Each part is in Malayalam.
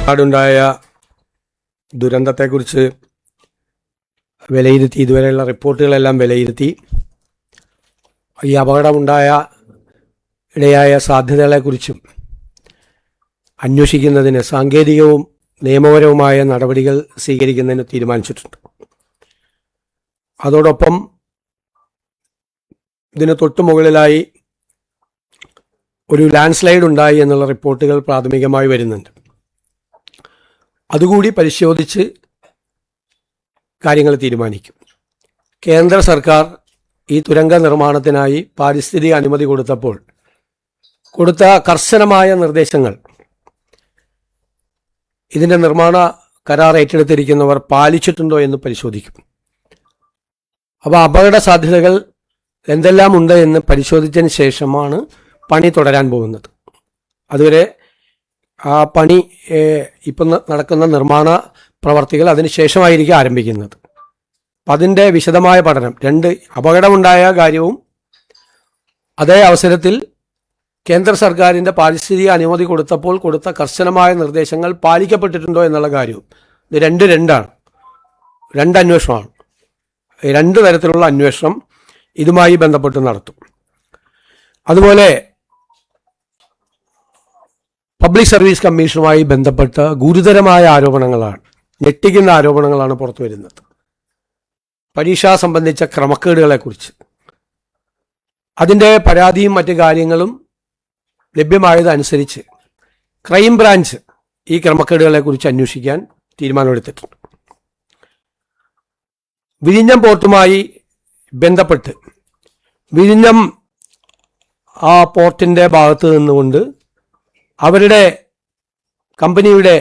ായ ദുരന്തത്തെക്കുറിച്ച് വിലയിരുത്തി, ഇതുവരെയുള്ള റിപ്പോർട്ടുകളെല്ലാം വിലയിരുത്തി, ഈ അപകടമുണ്ടായ ഇടയായ സാധ്യതകളെക്കുറിച്ചും അന്വേഷിക്കുന്നതിന് സാങ്കേതികവും നിയമപരവുമായ നടപടികൾ സ്വീകരിക്കുന്നതിന് തീരുമാനിച്ചിട്ടുണ്ട്. അതോടൊപ്പം ഇതിന് തൊട്ടു മുകളിലായി ഒരു ലാൻഡ് സ്ലൈഡ് ഉണ്ടായി എന്നുള്ള റിപ്പോർട്ടുകൾ പ്രാഥമികമായി വരുന്നുണ്ട്. അതുകൂടി പരിശോധിച്ച് കാര്യങ്ങൾ തീരുമാനിക്കും. കേന്ദ്ര സർക്കാർ ഈ തുരങ്ക നിർമ്മാണത്തിനായി പാരിസ്ഥിതിക അനുമതി കൊടുത്തപ്പോൾ കൊടുത്ത കർശനമായ നിർദ്ദേശങ്ങൾ ഇതിൻ്റെ നിർമ്മാണ കരാർ ഏറ്റെടുത്തിരിക്കുന്നവർ പാലിച്ചിട്ടുണ്ടോ എന്ന് പരിശോധിക്കും. അപ്പോൾ അപകട സാധ്യതകൾ എന്തെല്ലാം ഉണ്ട് എന്ന് പരിശോധിച്ചതിന് ശേഷമാണ് പണി തുടരാൻ പോകുന്നത്. അതുവരെ ആ പണി ഇപ്പം നടക്കുന്ന നിർമ്മാണ പ്രവർത്തികൾ അതിന് ശേഷമായിരിക്കും ആരംഭിക്കുന്നത്. അപ്പം അതിൻ്റെ വിശദമായ പഠനം, രണ്ട് അപകടമുണ്ടായ കാര്യവും അതേ അവസരത്തിൽ കേന്ദ്ര സർക്കാരിൻ്റെ പാരിസ്ഥിതിക അനുമതി കൊടുത്തപ്പോൾ കൊടുത്ത കർശനമായ നിർദ്ദേശങ്ങൾ പാലിക്കപ്പെട്ടിട്ടുണ്ടോ എന്നുള്ള കാര്യവും, ഇത് രണ്ടാണ്, രണ്ട് അന്വേഷണമാണ്. രണ്ട് തരത്തിലുള്ള അന്വേഷണം ഇതുമായി ബന്ധപ്പെട്ട് നടത്തും. അതുപോലെ പബ്ലിക് സർവീസ് കമ്മീഷനുമായി ബന്ധപ്പെട്ട ഗുരുതരമായ ആരോപണങ്ങളാണ്, ഞെട്ടിക്കുന്ന ആരോപണങ്ങളാണ് പുറത്തു വരുന്നത്. പരീക്ഷ സംബന്ധിച്ച ക്രമക്കേടുകളെക്കുറിച്ച് അതിൻ്റെ പരാതിയും മറ്റു കാര്യങ്ങളും ലഭ്യമായതനുസരിച്ച് ക്രൈംബ്രാഞ്ച് ഈ ക്രമക്കേടുകളെക്കുറിച്ച് അന്വേഷിക്കാൻ തീരുമാനമെടുത്തിട്ടുണ്ട്. വിഴിഞ്ഞം പോർട്ടുമായി ബന്ധപ്പെട്ട് വിഴിഞ്ഞം ആ പോർട്ടിൻ്റെ ഭാഗത്ത് നിന്നുകൊണ്ട് അവരുടെ കമ്പനിയുടെ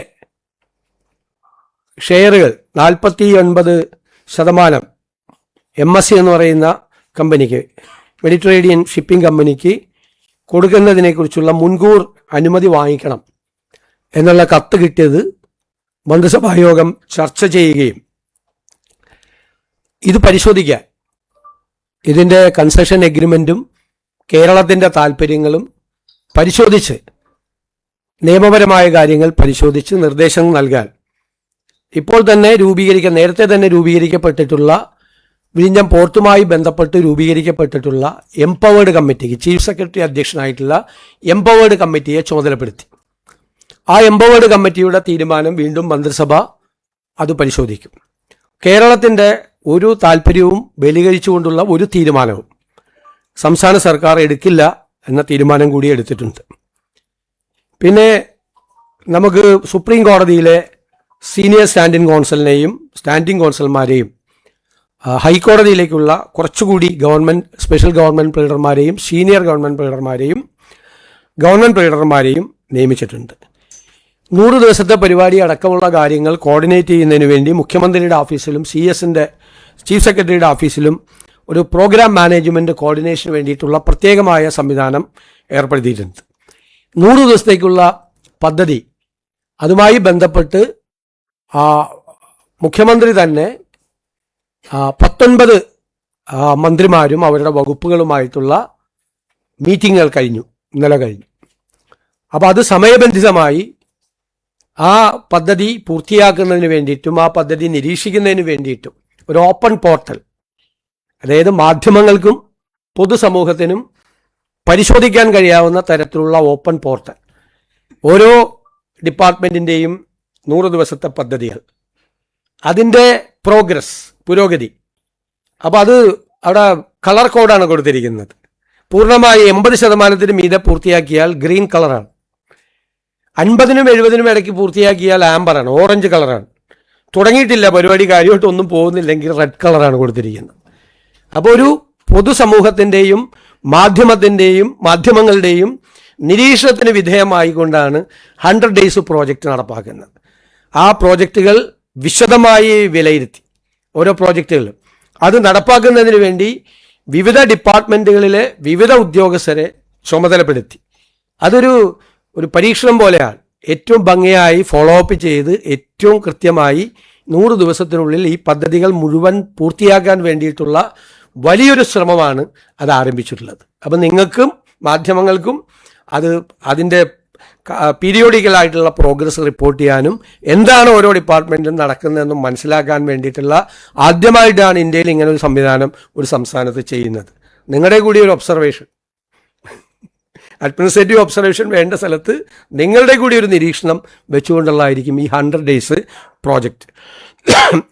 ഷെയറുകൾ 49% MSC എന്ന് പറയുന്ന കമ്പനിക്ക്, മെഡിറ്ററേനിയൻ ഷിപ്പിംഗ് കമ്പനിക്ക് കൊടുക്കുന്നതിനെക്കുറിച്ചുള്ള മുൻകൂർ അനുമതി വാങ്ങിക്കണം എന്നുള്ള കത്ത് കിട്ടിയത് മന്ത്രിസഭായോഗം ചർച്ച ചെയ്യുകയും ഇത് പരിശോധിക്കാൻ ഇതിൻ്റെ കൺസെഷൻ എഗ്രിമെൻറ്റും കേരളത്തിൻ്റെ താല്പര്യങ്ങളും പരിശോധിച്ച് നിയമപരമായ കാര്യങ്ങൾ പരിശോധിച്ച് നിർദ്ദേശം നൽകാൻ ഇപ്പോൾ തന്നെ നേരത്തെ തന്നെ രൂപീകരിക്കപ്പെട്ടിട്ടുള്ള വിഴിഞ്ഞം പോർട്ടുമായി ബന്ധപ്പെട്ട് രൂപീകരിക്കപ്പെട്ടിട്ടുള്ള എംപവേർഡ് കമ്മിറ്റിക്ക് ചീഫ് സെക്രട്ടറി അധ്യക്ഷനായിട്ടുള്ള എംപവേർഡ് കമ്മിറ്റിയെ ചുമതലപ്പെടുത്തി. ആ എംപവേർഡ് കമ്മിറ്റിയുടെ തീരുമാനം വീണ്ടും മന്ത്രിസഭ അത് പരിശോധിക്കും. കേരളത്തിൻ്റെ ഒരു താല്പര്യവും ബലീകരിച്ചുകൊണ്ടുള്ള ഒരു തീരുമാനവും സംസ്ഥാന സർക്കാർ എടുക്കില്ല എന്ന തീരുമാനം കൂടി എടുത്തിട്ടുണ്ട്. പിന്നെ നമുക്ക് സുപ്രീം കോടതിയിലെ സീനിയർ സ്റ്റാൻഡിംഗ് കോൺസൽമാരെയും ഹൈക്കോടതിയിലേക്കുള്ള കുറച്ചുകൂടി സ്പെഷ്യൽ ഗവൺമെൻറ് പ്ലീഡർമാരെയും സീനിയർ ഗവൺമെൻറ് പ്ലീഡർമാരെയും നിയമിച്ചിട്ടുണ്ട്. 100 ദിവസത്തെ പരിപാടി അടക്കമുള്ള കാര്യങ്ങൾ കോർഡിനേറ്റ് ചെയ്യുന്നതിന് വേണ്ടി മുഖ്യമന്ത്രിയുടെ ഓഫീസിലും CS-ൻ്റെ ചീഫ് സെക്രട്ടറിയുടെ ഓഫീസിലും ഒരു പ്രോഗ്രാം മാനേജ്മെൻറ്റ് കോർഡിനേഷന് വേണ്ടിയിട്ടുള്ള പ്രത്യേകമായ സംവിധാനം ഏർപ്പെടുത്തിയിട്ടുണ്ട്. 100 ദിവസത്തേക്കുള്ള പദ്ധതി, അതുമായി ബന്ധപ്പെട്ട് മുഖ്യമന്ത്രി തന്നെ 19 മന്ത്രിമാരും അവരുടെ വകുപ്പുകളുമായിട്ടുള്ള മീറ്റിങ്ങുകൾ ഇന്നലെ കഴിഞ്ഞു. അപ്പോൾ അത് സമയബന്ധിതമായി ആ പദ്ധതി പൂർത്തിയാക്കുന്നതിന് വേണ്ടിയിട്ടും ആ പദ്ധതി നിരീക്ഷിക്കുന്നതിന് വേണ്ടിയിട്ടും ഒരു ഓപ്പൺ പോർട്ടൽ, അതായത് മാധ്യമങ്ങൾക്കും പൊതുസമൂഹത്തിനും പരിശോധിക്കാൻ കഴിയാവുന്ന തരത്തിലുള്ള ഓപ്പൺ പോർട്ടൽ, ഓരോ ഡിപ്പാർട്ട്മെൻറ്റിൻ്റെയും 100 ദിവസത്തെ പദ്ധതികൾ, അതിൻ്റെ പുരോഗതി. അപ്പോൾ അത് അവിടെ കളർ കോഡാണ് കൊടുത്തിരിക്കുന്നത്. പൂർണ്ണമായി 80% മീതെ പൂർത്തിയാക്കിയാൽ ഗ്രീൻ കളറാണ്, 50-നും 70-നും ഇടയ്ക്ക് പൂർത്തിയാക്കിയാൽ ആംബറാണ്, ഓറഞ്ച് കളറാണ്. തുടങ്ങിയിട്ടില്ല പരിപാടി, കാര്യമായിട്ടൊന്നും പോകുന്നില്ലെങ്കിൽ റെഡ് കളറാണ് കൊടുത്തിരിക്കുന്നത്. അപ്പോൾ ഒരു പൊതുസമൂഹത്തിൻ്റെയും മാധ്യമങ്ങളുടെയും നിരീക്ഷണത്തിന് വിധേയമായിക്കൊണ്ടാണ് 100 ഡേയ്സ് പ്രോജക്റ്റ് നടപ്പാക്കുന്നത്. ആ പ്രോജക്റ്റുകൾ വിശദമായി വിലയിരുത്തി ഓരോ പ്രോജക്റ്റുകളും അത് നടപ്പാക്കുന്നതിന് വേണ്ടി വിവിധ ഡിപ്പാർട്ട്മെൻറ്റുകളിലെ വിവിധ ഉദ്യോഗസ്ഥരെ ചുമതലപ്പെടുത്തി. അതൊരു പരീക്ഷണം പോലെയാണ്. ഏറ്റവും ഭംഗിയായി ഫോളോ അപ്പ് ചെയ്ത് ഏറ്റവും കൃത്യമായി 100 ദിവസത്തിനുള്ളിൽ ഈ പദ്ധതികൾ മുഴുവൻ പൂർത്തിയാക്കാൻ വേണ്ടിയിട്ടുള്ള വലിയൊരു ശ്രമമാണ് അത് ആരംഭിച്ചിട്ടുള്ളത്. അപ്പം നിങ്ങൾക്കും മാധ്യമങ്ങൾക്കും അതിൻ്റെ പീരിയോഡിക്കലായിട്ടുള്ള പ്രോഗ്രസ് റിപ്പോർട്ട് ചെയ്യാനും എന്താണ് ഓരോ ഡിപ്പാർട്ട്മെൻറ്റും നടക്കുന്നതെന്നും മനസ്സിലാക്കാൻ വേണ്ടിയിട്ടുള്ള ആദ്യമായിട്ടാണ് ഇന്ത്യയിൽ ഇങ്ങനെ ഒരു സംവിധാനം ഒരു സംസ്ഥാനത്ത് ചെയ്യുന്നത്. നിങ്ങളുടെ കൂടി ഒരു ഒബ്സർവേഷൻ, അഡ്മിനിസ്ട്രേറ്റീവ് ഒബ്സർവേഷൻ വേണ്ട സ്ഥലത്ത് നിങ്ങളുടെ കൂടി ഒരു നിരീക്ഷണം വെച്ചുകൊണ്ടുള്ളതായിരിക്കും ഈ 100 days പ്രോജക്റ്റ്.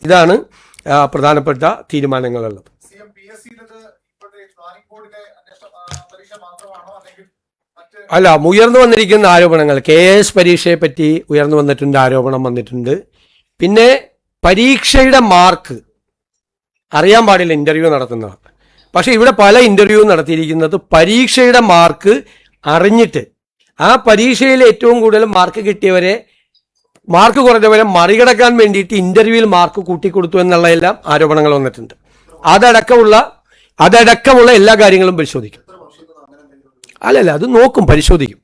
ഇതാണ് പ്രധാനപ്പെട്ട തീരുമാനങ്ങളുള്ളത്. അല്ല, ഉയർന്നു വന്നിരിക്കുന്ന ആരോപണങ്ങൾ KS പരീക്ഷയെ പറ്റി ഉയർന്നു വന്നിട്ടുണ്ട്, ആരോപണം വന്നിട്ടുണ്ട്. പിന്നെ പരീക്ഷയുടെ മാർക്ക് അറിയാൻ പാടില്ല ഇന്റർവ്യൂ നടത്തുന്നവർ. പക്ഷെ ഇവിടെ പല ഇന്റർവ്യൂ നടത്തിയിരിക്കുന്നത് പരീക്ഷയുടെ മാർക്ക് അറിഞ്ഞിട്ട് ആ പരീക്ഷയിൽ ഏറ്റവും കൂടുതൽ മാർക്ക് കിട്ടിയവരെ, മാർക്ക് കുറഞ്ഞവരെ മറികടക്കാൻ വേണ്ടിയിട്ട് ഇന്റർവ്യൂവിൽ മാർക്ക് കൂട്ടിക്കൊടുത്തു എന്നുള്ളതെല്ലാം ആരോപണങ്ങൾ വന്നിട്ടുണ്ട്. അതടക്കമുള്ള എല്ലാ കാര്യങ്ങളും പരിശോധിക്കും. അല്ലല്ല, അത് നോക്കും, പരിശോധിക്കും.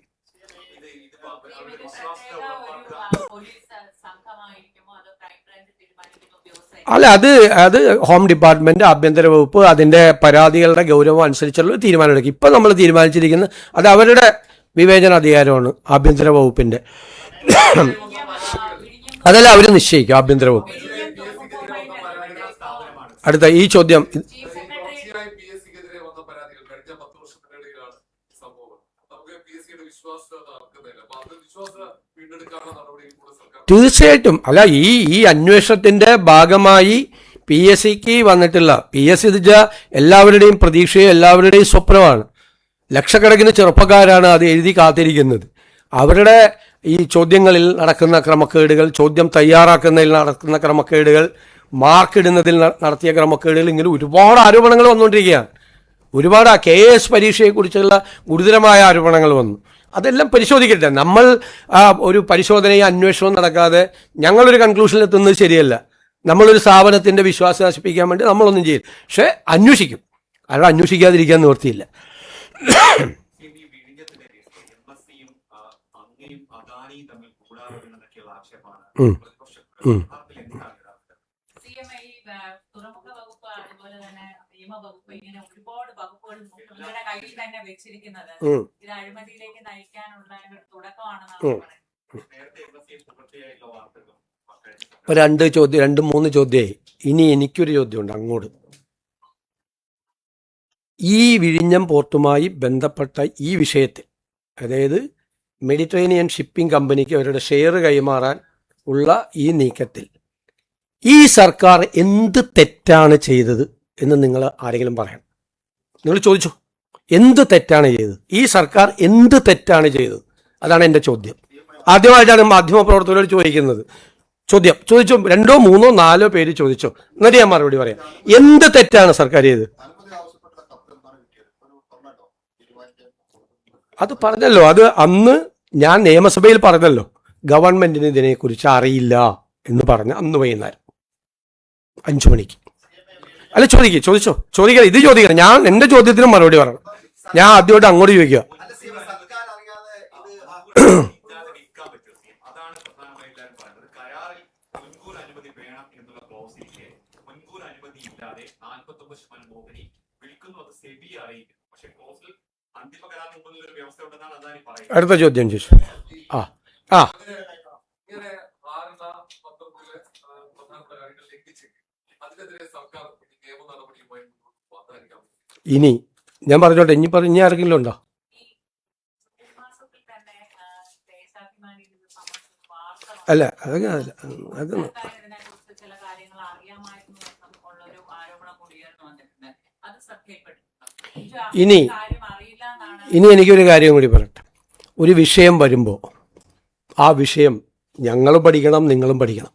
അല്ല, അത് ഹോം ഡിപ്പാർട്ട്മെന്റ്, ആഭ്യന്തര വകുപ്പ് അതിന്റെ പരാതികളുടെ ഗൗരവം അനുസരിച്ചുള്ള തീരുമാനം എടുക്കും. ഇപ്പം നമ്മൾ തീരുമാനിച്ചിരിക്കുന്നത് അത് അവരുടെ വിവേചന അധികാരമാണ്, ആഭ്യന്തര വകുപ്പിന്റെ. അതല്ല അവർ നിശ്ചയിക്കും, ആഭ്യന്തര വകുപ്പ്. അടുത്ത ഈ ചോദ്യം, തീർച്ചയായിട്ടും. അല്ല, ഈ അന്വേഷണത്തിന്റെ ഭാഗമായി PSCക്ക് വന്നിട്ടില്ല. PSC എല്ലാവരുടെയും പ്രതീക്ഷയും എല്ലാവരുടെയും സ്വപ്നമാണ്. ലക്ഷക്കണക്കിന് ചെറുപ്പക്കാരാണ് അത് എഴുതി കാത്തിരിക്കുന്നത്. അവരുടെ ഈ ചോദ്യങ്ങളിൽ നടക്കുന്ന ക്രമക്കേടുകൾ, ചോദ്യം തയ്യാറാക്കുന്നതിൽ നടക്കുന്ന ക്രമക്കേടുകൾ, മാർക്ക് ഇടുന്നതിൽ നടത്തിയ ക്രമക്കേടുകൾ, ഇങ്ങനെ ഒരുപാട് ആരോപണങ്ങൾ വന്നുകൊണ്ടിരിക്കുകയാണ്. ഒരുപാട് KS പരീക്ഷയെക്കുറിച്ചുള്ള ഗുരുതരമായ ആരോപണങ്ങൾ വന്നു. അതെല്ലാം പരിശോധിക്കട്ടെ. നമ്മൾ ഒരു പരിശോധനയും അന്വേഷണവും നടക്കാതെ ഞങ്ങളൊരു കൺക്ലൂഷനിൽ എത്തുന്നത് ശരിയല്ല. നമ്മളൊരു സ്ഥാപനത്തിന്റെ വിശ്വാസം നശിപ്പിക്കാൻ വേണ്ടി നമ്മളൊന്നും ചെയ്യും. പക്ഷെ അന്വേഷിക്കും, കാരണം അന്വേഷിക്കാതിരിക്കാൻ നിവൃത്തിയില്ല. വകുപ്പ് ഇങ്ങനെ ഒരുപാട് വകുപ്പുകൾ മുഖ്യമന്ത്രിയുടെ കയ്യിൽ തന്നെ വെച്ചിരിക്കുന്നത് ഇത് അഴിമതിയിലേക്ക് നയിക്കാനുള്ള തുടക്കമാണെന്നാണ് പറയുന്നത്. രണ്ട് മൂന്ന് ചോദ്യമായി. ഇനി എനിക്കൊരു ചോദ്യമുണ്ട് അങ്ങോട്ട്. ഈ വിഴിഞ്ഞം പോർട്ടുമായി ബന്ധപ്പെട്ട ഈ വിഷയത്തിൽ, അതായത് മെഡിറ്ററേനിയൻ ഷിപ്പിംഗ് കമ്പനിക്ക് അവരുടെ ഷെയർ കൈമാറാൻ ഉള്ള ഈ നീക്കത്തിൽ ഈ സർക്കാർ എന്ത് തെറ്റാണ് ചെയ്തത് എന്ന് നിങ്ങൾ ആരെങ്കിലും പറയണം. നിങ്ങൾ ചോദിച്ചു, എന്ത് തെറ്റാണ് ചെയ്തത്? ഈ സർക്കാർ എന്ത് തെറ്റാണ് ചെയ്തത്? അതാണ് എൻ്റെ ചോദ്യം. ആദ്യമായിട്ടാണ് മാധ്യമപ്രവർത്തകരോട് ചോദിക്കുന്നത്. ചോദിച്ചു 2, 3, 4 പേര് ചോദിച്ചോ, എന്നിട്ട് ഞാൻ മറുപടി പറയാം. എന്ത് തെറ്റാണ് സർക്കാർ ചെയ്തത്? അത് പറഞ്ഞല്ലോ, അത് അന്ന് ഞാൻ നിയമസഭയിൽ പറഞ്ഞല്ലോ, ഗവൺമെന്റിന് ഇതിനെക്കുറിച്ച് അറിയില്ല എന്ന് പറഞ്ഞ അന്ന് വൈകുന്നേരം 5 മണിക്ക്. അല്ല, ചോദിക്കാം, ഇത് ചോദിക്കണം. ഞാൻ എന്റെ ചോദ്യത്തിന് മറുപടി പറയണം. ഞാൻ ആദ്യമായിട്ട് അങ്ങോട്ട് ചോദിക്കുക. അടുത്ത ചോദ്യം ചോദിച്ചു. ഇനി ഞാൻ പറഞ്ഞോട്ടെ, ഇനി ആർക്കെങ്കിലും ഉണ്ടോ? അല്ല, അത് ഇനി എനിക്കൊരു കാര്യം കൂടി പറയട്ടെ. ഒരു വിഷയം വരുമ്പോൾ ആ വിഷയം ഞങ്ങളും പഠിക്കണം, നിങ്ങളും പഠിക്കണം.